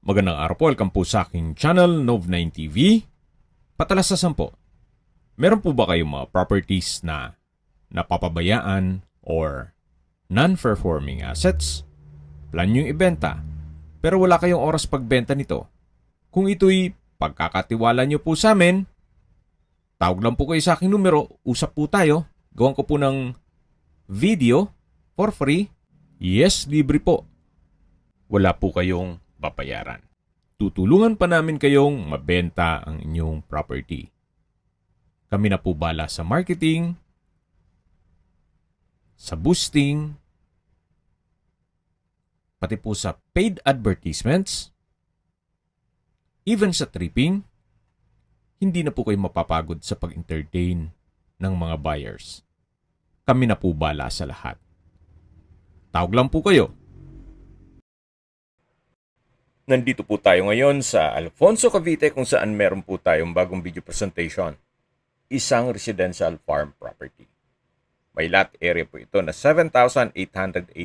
Magandang araw po, welcome po sa aking channel, Nov9 TV. Patalasasan po, meron po ba kayong mga properties na napapabayaan or non-performing assets? Plan nyo ibenta, pero wala kayong oras pagbenta nito. Kung ito'y pagkakatiwala nyo po sa amin, tawag lang po kayo sa aking numero, usap po tayo, gawan ko po ng video for free. Yes, libre po. Wala po kayong babayaran. Tutulungan pa namin kayong mabenta ang inyong property. Kami na po bala sa marketing, sa boosting, pati po sa paid advertisements, even sa tripping. Hindi na po kayo mapapagod sa pag-entertain ng mga buyers. Kami na po bala sa lahat. Tawag lang po kayo. Nandito po tayo ngayon sa Alfonso, Cavite kung saan meron po tayong bagong video presentation. Isang residential farm property. May lot area po ito na 7,889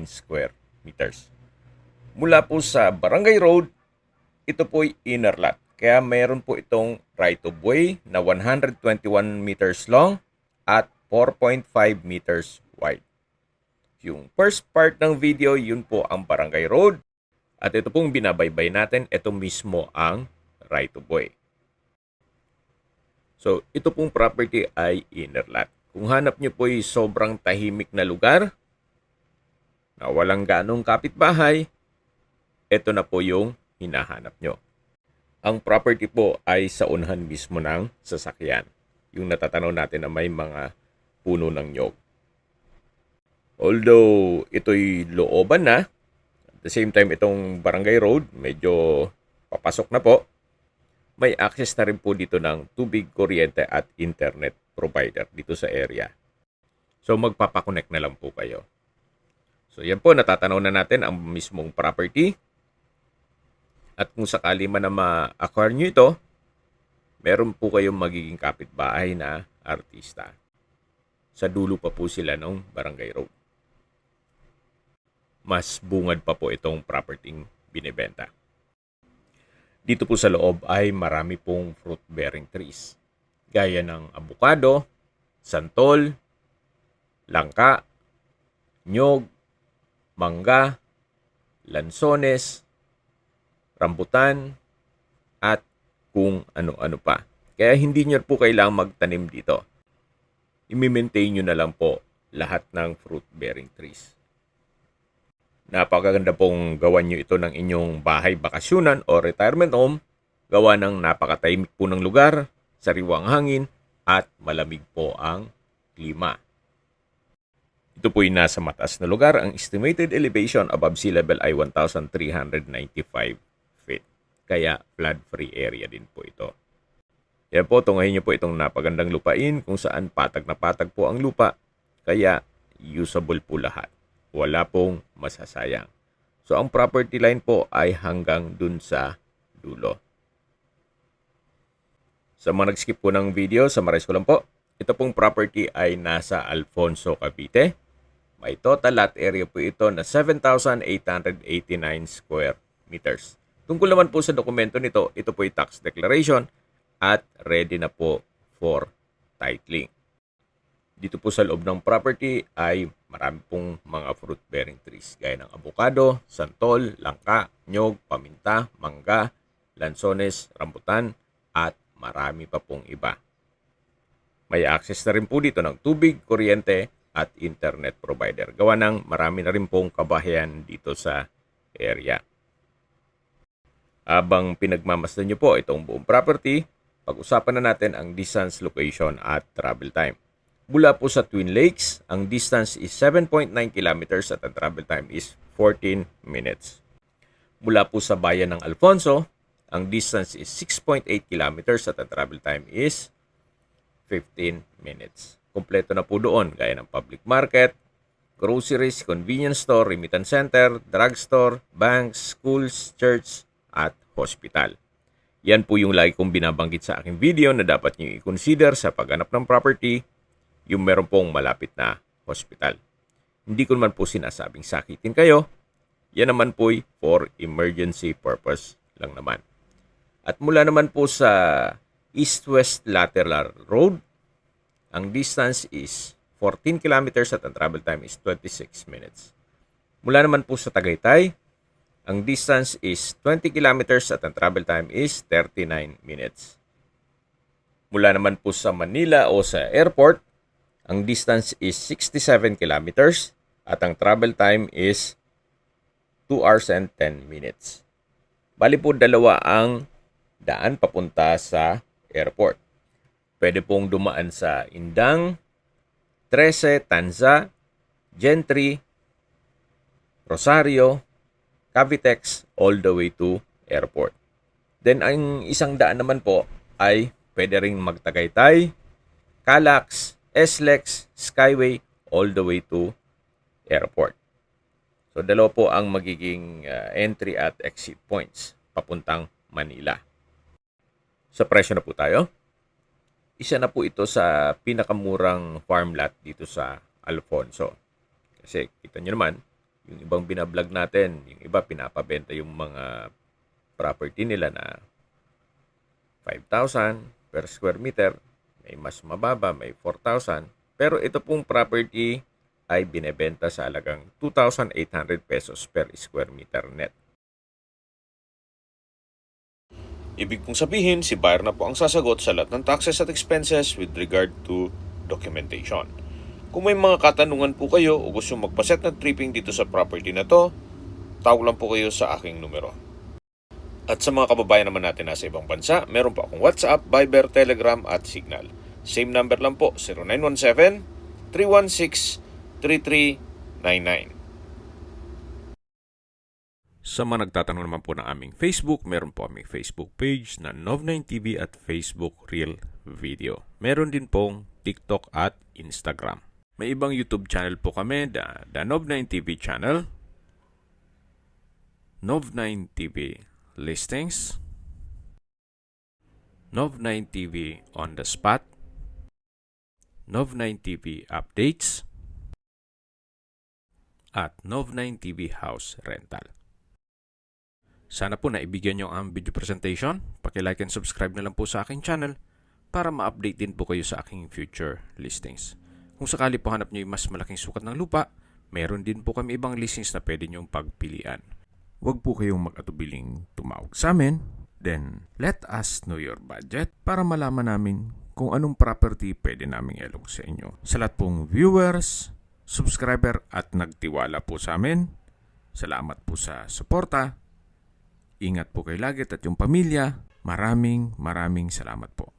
square meters. Mula po sa Barangay Road, ito po ay inner lot. Kaya meron po itong right of way na 121 meters long at 4.5 meters wide. Yung first part ng video, yun po ang Barangay Road. At ito pong binabaybay natin, ito mismo ang right of way. So, ito pong property ay inner lot. Kung hanap nyo po ay sobrang tahimik na lugar, na walang ganong kapitbahay, ito na po yung hinahanap nyo. Ang property po ay sa unahan mismo ng sasakyan. Yung natatanaw natin na may mga puno ng nyog. Although ito'y looban na, at the same time, itong Barangay Road, medyo papasok na po. May access na rin po dito ng tubig, kuryente at internet provider dito sa area. So, magpapakonect na lang po kayo. So, yan po, natatanaw na natin ang mismong property. At kung sakali man na ma-acquire nyo ito, meron po kayong magiging kapitbahay na artista. Sa dulo pa po sila ng Barangay Road. Mas bungad pa po itong property binibenta. Dito po sa loob ay marami pong fruit-bearing trees. Gaya ng abukado, santol, langka, nyog, mangga, lansones, rambutan, at kung ano-ano pa. Kaya hindi nyo po kailangang magtanim dito. I-maintain nyo na lang po lahat ng fruit-bearing trees. Napakaganda pong gawan nyo ito ng inyong bahay bakasyunan o retirement home. Gawa ng napakatahimik po ng lugar, sariwang hangin, at malamig po ang klima. Ito po'y nasa mataas na lugar. Ang estimated elevation above sea level ay 1,395 feet. Kaya flood-free area din po ito. Yan po, tungahin nyo po itong napagandang lupain kung saan patag na patag po ang lupa. Kaya usable po lahat. Wala pong masasayang. So, ang property line po ay hanggang dun sa dulo. Sa mga nag-skip po ng video, summarize ko lang po. Ito pong property ay nasa Alfonso, Cavite. May total lot area po ito na 7,889 square meters. Tungkol naman po sa dokumento nito, ito po ay tax declaration at ready na po for titling. Dito po sa loob ng property ay marami pong mga fruit-bearing trees gaya ng abukado, santol, langka, nyog, paminta, mangga, lansones, rambutan, at marami pa pong iba. May access na rin po dito ng tubig, kuryente, at internet provider. Gawa ng marami na rin pong kabahayan dito sa area. Habang pinagmamasdan nyo po itong buong property, pag-usapan na natin ang distance, location, at travel time. Mula po sa Twin Lakes, ang distance is 7.9 kilometers at ang travel time is 14 minutes. Mula po sa bayan ng Alfonso, ang distance is 6.8 kilometers at ang travel time is 15 minutes. Kompleto na po doon, gaya ng public market, groceries, convenience store, remittance center, drugstore, banks, schools, church, at hospital. Yan po yung lagi kong binabanggit sa aking video na dapat nyo i-consider sa paghanap ng property, yung meron pong malapit na hospital. Hindi ko naman po sinasabing sakitin kayo, Yan naman po for emergency purpose lang naman. At mula naman po sa east-west lateral road, ang distance is 14 kilometers at ang travel time is 26 minutes. Mula naman po sa Tagaytay, ang distance is 20 kilometers at ang travel time is 39 minutes. Mula naman po sa Manila o sa airport, ang distance is 67 kilometers at ang travel time is 2 hours and 10 minutes. Bali po dalawa ang daan papunta sa airport. Pwede pong dumaan sa Indang, 13, Tanza, Gentry, Rosario, Cavitex, all the way to airport. Then ang isang daan naman po ay pwede ring magtagaytay, Calax, SLEX, Skyway, all the way to airport. So dalawa po ang magiging entry at exit points papuntang Manila. Sa presyo na po tayo. Isa na po ito sa pinakamurang farm lot dito sa Alfonso. Kasi kita nyo naman, yung ibang binablog natin, yung iba pinapabenta yung mga property nila na 5,000 per square meter. May mas mababa, may 4,000. Pero ito pong property ay binebenta sa halagang 2,800 pesos per square meter net. Ibig kong sabihin, si buyer na po ang sasagot sa lahat ng taxes at expenses with regard to documentation. Kung may mga katanungan po kayo o gusto magpaset ng tripping dito sa property na to, tawag lang po kayo sa aking numero. At sa mga kababayan naman natin nasa ibang bansa, meron po akong WhatsApp, Viber, Telegram at Signal. Same number lang po, 0917-316-3399. Sa mga nagtatanong naman po ng aming Facebook, meron po aming Facebook page na Nov9TV at Facebook Real Video. Meron din pong TikTok at Instagram. May ibang YouTube channel po kami, the Nov9TV channel, Nov9TV Listings, Nov9TV On The Spot, Nov9TV Updates, at Nov9TV House Rental. Sana po naibigyan nyo ang video presentation. Paki-like and subscribe na lang po sa aking channel para ma-update din po kayo sa aking future listings. Kung sakali po hanap nyo yung mas malaking sukat ng lupa, meron din po kami ibang listings na pwede nyong pagpilian. Huwag po kayong mag-atubiling tumawag sa amin. Then, let us know your budget para malaman namin kung anong property pwede naming ilog sa inyo. Sa lahat pong viewers, subscriber at nagtiwala po sa amin, salamat po sa suporta. Ingat po kayo lagi at yung pamilya. Maraming salamat po.